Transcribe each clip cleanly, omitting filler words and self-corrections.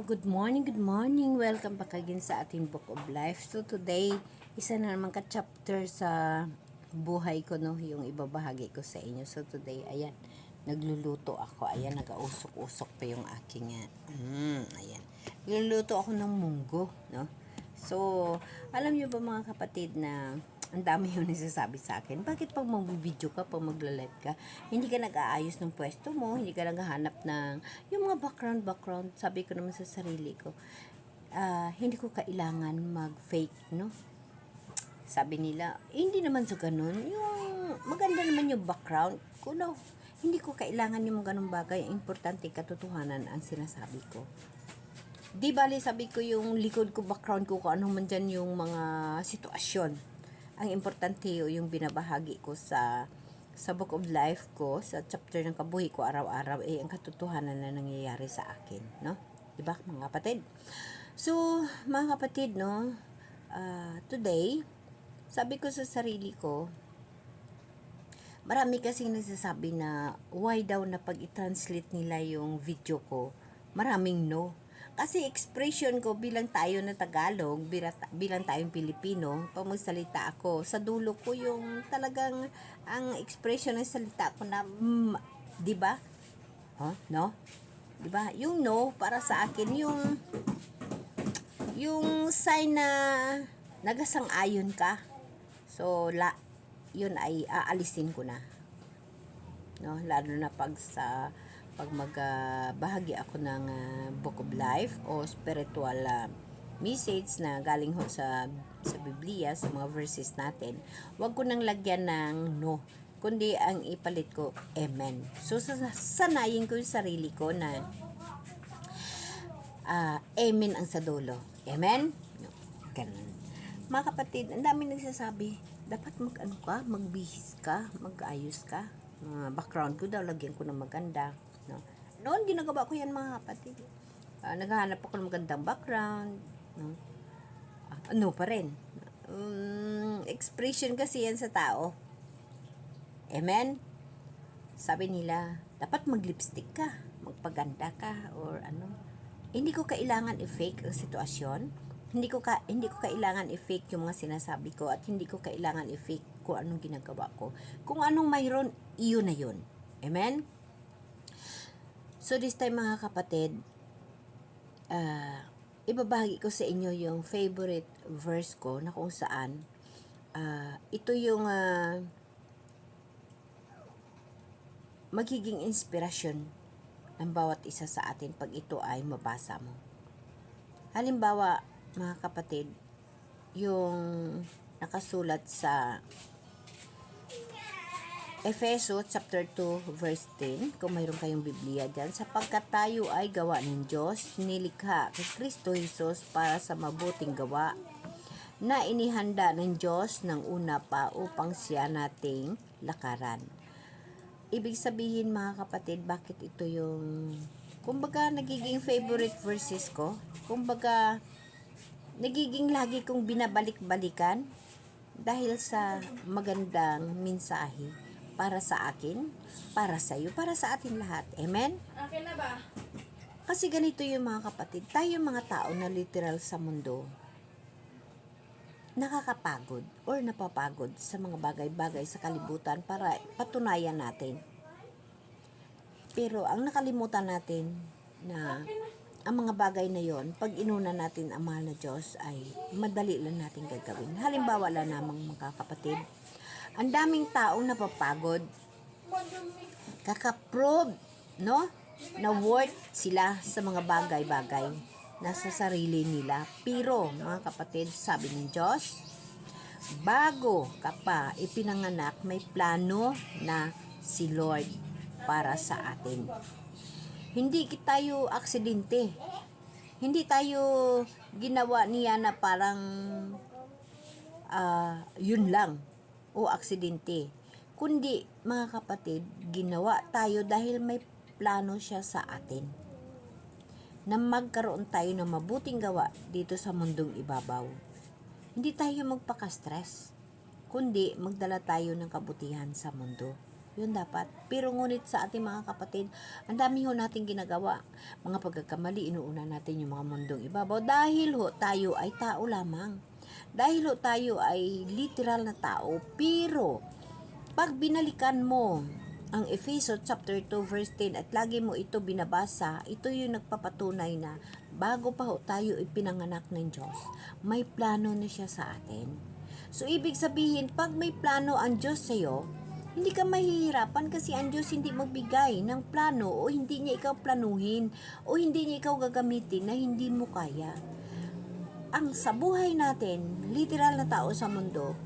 Good morning, good morning. Welcome back again sa ating Book of Life. So today, isa na naman ka-chapter sa buhay ko, no, yung ibabahagi ko sa inyo. So today, ayan, nagluluto ako. Ayan, nag-ausok-usok pa yung aking, ayan. Nagluluto ako ng munggo, no. So, alam niyo ba mga kapatid na ang dami yung nasasabi sa akin. Bakit pag mag-video ka, pag magla-live ka, hindi ka nag-aayos ng pwesto mo, hindi ka naghahanap ng yung mga background. Sabi ko naman sa sarili ko, hindi ko kailangan mag-fake, no? Sabi nila, hindi naman sa ganun. Yung maganda naman yung background. Kuno, hindi ko kailangan yung mga ganung bagay. Importante, katotohanan ang sinasabi ko. Di bali, sabi ko yung likod ko, background ko, kung anong man dyan yung mga sitwasyon. Ang importante yung binabahagi ko sa Book of Life ko, sa chapter ng kabuhi ko araw-araw, ang katotohanan na nangyayari sa akin, no? Diba, mga kapatid? So, mga kapatid, no, today, sabi ko sa sarili ko, marami kasing nagsasabi na why daw na pag i-translate nila yung video ko, maraming no. Kasi expression ko bilang tayo na Tagalog, bilang tayong Pilipino, pag magsalita ako, sa dulo ko yung talagang ang expression ng salita ko na, di ba? No? Di ba? Yung no, para sa akin, yung sign na nagasang-ayon ka. So, yun ay aalisin ko na. No, lalo na pag magbahagi ako ng Book of Life o spiritual message na galing ho sa Biblia, sa mga verses natin, wag ko nang lagyan ng no, kundi ang ipalit ko amen. So sanayin ko yung sarili ko na amen ang sa dulo. Amen? No, ganun. Mga kapatid, ang dami nagsasabi, dapat magbihis ka, mag-ayos ka. Background ko daw, lagyan ko ng maganda. No? Noon, ginagawa ko yan mga kapatid. Naghahanap ako ng magandang background. No? Ano pa rin. Expression kasi yan sa tao. Amen? Sabi nila, dapat mag-lipstick ka, magpaganda ka, or ano. Hindi ko kailangan i-fake ang sitwasyon. Hindi ko kailangan i-fake yung mga sinasabi ko at hindi ko kailangan i-fake kung anong ginagawa ko. Kung anong mayroon, iyon na yun. Amen? So this time mga kapatid, ibabahagi ko sa inyo yung favorite verse ko na kung saan ito yung magiging inspirasyon ng bawat isa sa atin pag ito ay mabasa mo. Halimbawa, mga kapatid, yung nakasulat sa Efeso chapter 2 verse 10, kung mayroon kayong Biblia dyan, sapagkat tayo ay gawa ng Diyos, nilikha kay Kristo Jesus para sa mabuting gawa, na inihanda ng Diyos ng una pa upang siya nating lakaran. Ibig sabihin mga kapatid, bakit ito yung, kumbaga nagiging favorite verses ko, kumbaga nagiging lagi kong binabalik-balikan dahil sa magandang mensahe para sa akin, para sa iyo, para sa atin lahat. Amen? Okay na ba? Kasi ganito yung mga kapatid, tayo mga tao na literal sa mundo, nakakapagod or napapagod sa mga bagay-bagay sa kalibutan para patunayan natin. Pero ang nakalimutan natin na ang mga bagay na yon, pag inuna natin ang mahal na Diyos, ay madali lang natin gagawin. Halimbawa lang namang mga kapatid, ang daming taong napapagod, kakaprove, no, na worth sila sa mga bagay-bagay na sa sarili nila. Pero, mga kapatid, sabi ng Diyos, bago ka pa ipinanganak, may plano na si Lord para sa atin. Hindi tayo aksidente. Hindi tayo ginawa niya na parang yun lang o aksidente. Kundi, mga kapatid, ginawa tayo dahil may plano siya sa atin na magkaroon tayo ng mabuting gawa dito sa mundong ibabaw. Hindi tayo magpaka-stress, kundi magdala tayo ng kabutihan sa mundo. Yun dapat. Pero ngunit sa ating mga kapatid, ang dami ho nating ginagawa. Mga pagkakamali, inuuna natin yung mga mundong ibabaw. Dahil ho, tayo ay tao lamang. Dahil ho, tayo ay literal na tao. Pero, pag binalikan mo ang Ephesians chapter 2 verse 10 at lagi mo ito binabasa, ito yung nagpapatunay na bago pa ho tayo ipinanganak ng Diyos, may plano na siya sa atin. So, ibig sabihin, pag may plano ang Diyos sa'yo, hindi ka mahihirapan kasi ang Diyos hindi magbigay ng plano o hindi niya ikaw planuhin o hindi niya ikaw gagamitin na hindi mo kaya. Ang sa buhay natin, literal na tao sa mundo,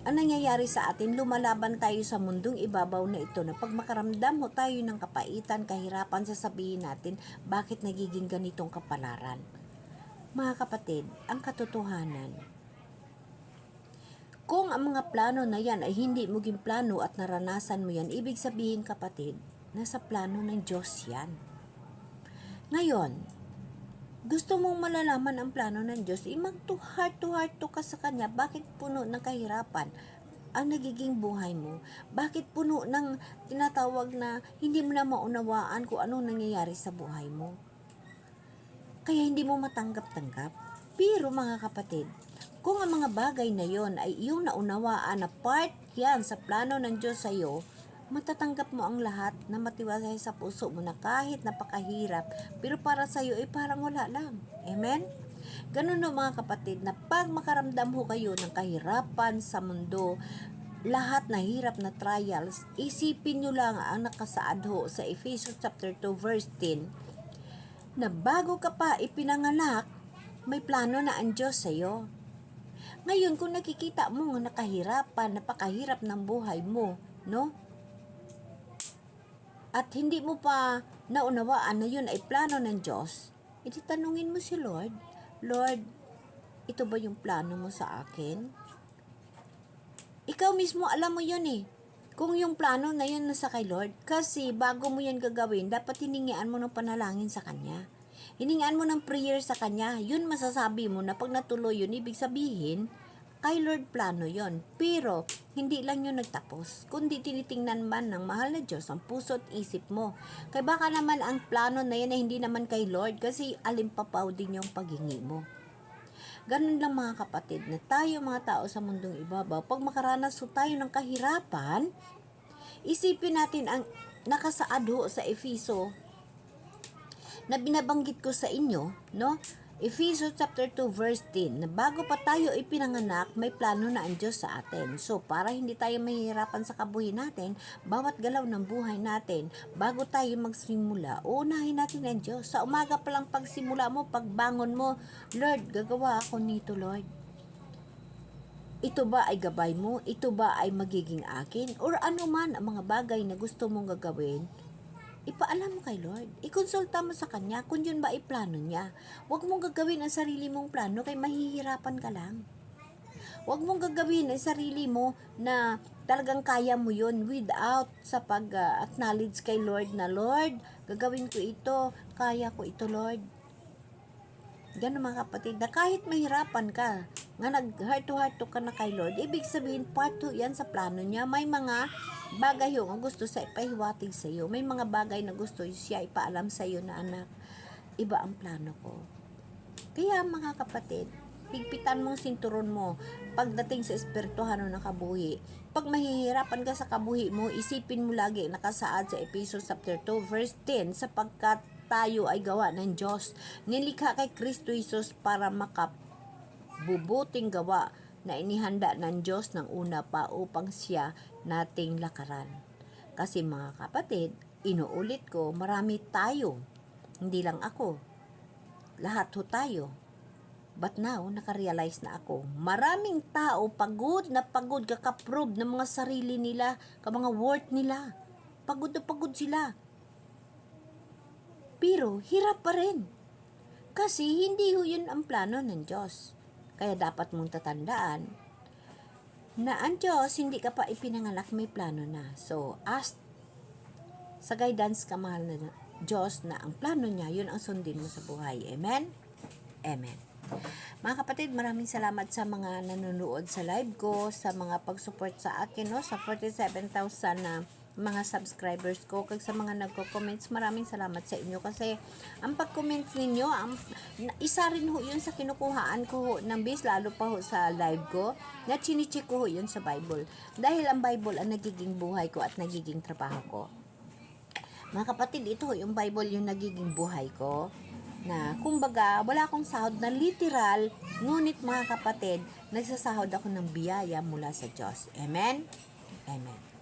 ang nangyayari sa atin, lumalaban tayo sa mundong ibabaw na ito na pag makaramdam ho tayo ng kapaitan, kahirapan, sasabihin natin, bakit nagiging ganitong kapalaran? Mga kapatid, ang katotohanan, kung ang mga plano na yan ay hindi mo plano at naranasan mo yan, ibig sabihin kapatid, nasa plano ng Diyos yan. Ngayon, gusto mong malalaman ang plano ng Diyos, mag-to heart to ka sa Kanya. Bakit puno ng kahirapan ang nagiging buhay mo? Bakit puno ng tinatawag na hindi mo na maunawaan kung anong nangyayari sa buhay mo? Kaya hindi mo matanggap-tanggap. Pero mga kapatid, kung ang mga bagay na yon ay iyong naunawaan na part yan sa plano ng Diyos sa iyo, matatanggap mo ang lahat na matiwasay sa puso mo na kahit napakahirap, pero para sa iyo ay parang wala lang. Amen? Ganun no mga kapatid, na pag makaramdam ho kayo ng kahirapan sa mundo, lahat na hirap na trials, isipin nyo lang ang nakasaad ho sa Ephesians chapter 2 verse 10, na bago ka pa ipinanganak, may plano na ang Diyos sa iyo. Ngayon, kung nakikita mo nga nakahirapan, napakahirap ng buhay mo, no? At hindi mo pa naunawaan na yun ay plano ng Diyos, iti tanungin mo si Lord, Lord, ito ba yung plano mo sa akin? Ikaw mismo alam mo yun eh. Kung yung plano na yun nasa kay Lord, kasi bago mo yan gagawin, dapat hiningian mo ng panalangin sa Kanya. Hiningian mo ng prayer sa Kanya. Yun masasabi mo na pag natuloy yun, ibig sabihin, kay Lord plano yon. Pero, hindi lang yun nagtapos, kundi tinitingnan man ng mahal na Diyos ang puso at isip mo. Kaya baka naman ang plano na yan ay hindi naman kay Lord kasi alimpapaw din yung paghingi mo. Ganun lang mga kapatid, na tayo mga tao sa mundong ibabaw, pag makaranas tayo ng kahirapan, isipin natin ang nakasaad ho sa Efeso na binabanggit ko sa inyo, no? Ephesians chapter 2 verse 10, na bago pa tayo ipinanganak, may plano na ang Diyos sa atin. So, para hindi tayo mahihirapan sa kabuhay natin, bawat galaw ng buhay natin, bago tayo magsimula, unahin natin ang Diyos. Sa umaga pa lang pagsimula mo, pagbangon mo, Lord, gagawa ako nito, Lord. Ito ba ay gabay mo? Ito ba ay magiging akin? Or ano man ang mga bagay na gusto mong gagawin, ipaalam mo kay Lord. Ikonsulta mo sa Kanya kung yun ba ay plano niya. Huwag mong gagawin ang sarili mong plano kay mahihirapan ka lang. Huwag mong gagawin ang sarili mo na talagang kaya mo yun without sa pag-acknowledge kay Lord na, Lord, gagawin ko ito, kaya ko ito, Lord. Ganun mga kapatid, na kahit mahirapan ka, nga nag-heart to ka na kay Lord, ibig sabihin, part 2 yan sa plano niya. May mga bagay yung gusto sa ipahiwatig sa iyo. May mga bagay na gusto siya ipaalam sa iyo na, anak, iba ang plano ko. Kaya mga kapatid, higpitan mong sinturon mo pagdating sa espirituhan ng kabuhi. Pag mahihirapan ka sa kabuhi mo, isipin mo lagi nakasaad sa Ephesians chapter 2 verse 10, sapagkat tayo ay gawa ng Diyos, nilikha kay Kristo Jesus para makabubuting gawa na inihanda ng Diyos ng una pa upang siya nating lakaran. Kasi mga kapatid, inuulit ko, marami tayo, hindi lang ako, lahat ho tayo. But now, nakarealize na ako, maraming tao pagod na pagod, kakaprove ng mga sarili nila, ka mga worth nila, pagod na pagod sila. Pero hirap pa rin. Kasi hindi ho yun ang plano ng Diyos. Kaya dapat mong tatandaan na ang Diyos, hindi ka pa ipinanganak, may plano na. So, ask sa guidance ka, mahal na Diyos, na ang plano niya, yun ang sundin mo sa buhay. Amen? Amen. Mga kapatid, maraming salamat sa mga nanonood sa live ko, sa mga pag-support sa akin, no? Sa 47,000 na mga subscribers ko, kag sa mga nagko-comments, maraming salamat sa inyo kasi ang pag-comments ninyo, isa rin ho yun sa kinukuhaan ko ho ng base, lalo pa ho sa live ko, na chinicheck ko ho yun sa Bible. Dahil ang Bible ang nagiging buhay ko at nagiging trabaho ko. Mga kapatid, ito ho, yung Bible yung nagiging buhay ko, na kumbaga wala akong sahod na literal, ngunit mga kapatid, nagsasahod ako ng biyaya mula sa Diyos. Amen? Amen.